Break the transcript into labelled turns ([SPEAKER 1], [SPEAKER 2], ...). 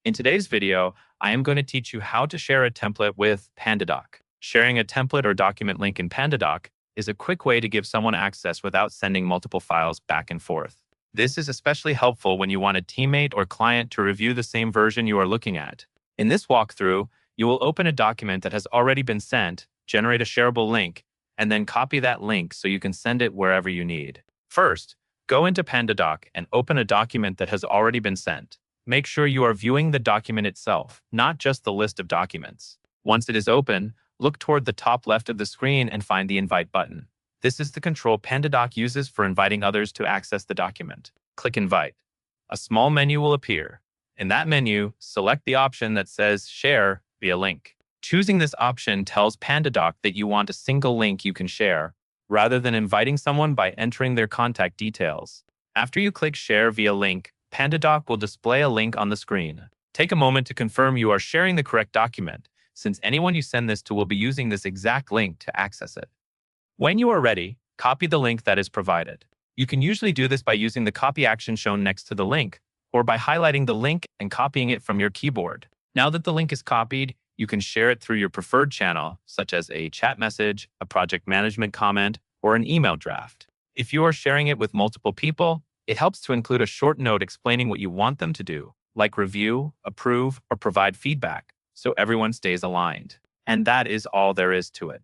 [SPEAKER 1] In today's video, I am going to teach you how to share a template with Pandadoc. Sharing a template or document link in Pandadoc is a quick way to give someone access without sending multiple files back and forth. This is especially helpful when you want a teammate or client to review the same version you are looking at. In this walkthrough, you will open a document that has already been sent, generate a shareable link, and then copy that link so you can send it wherever you need. First, go into Pandadoc and open a document that has already been sent. Make sure you are viewing the document itself, not just the list of documents. Once it is open, look toward the top left of the screen and find the Invite button. This is the control Pandadoc uses for inviting others to access the document. Click Invite. A small menu will appear. In that menu, select the option that says Share via Link. Choosing this option tells Pandadoc that you want a single link you can share, rather than inviting someone by entering their contact details. After you click Share via Link, Pandadoc will display a link on the screen. Take a moment to confirm you are sharing the correct document, since anyone you send this to will be using this exact link to access it. When you are ready, copy the link that is provided. You can usually do this by using the copy action shown next to the link, or by highlighting the link and copying it from your keyboard. Now that the link is copied, you can share it through your preferred channel, such as a chat message, a project management comment, or an email draft. If you are sharing it with multiple people, it helps to include a short note explaining what you want them to do, like review, approve, or provide feedback, so everyone stays aligned. And that is all there is to it.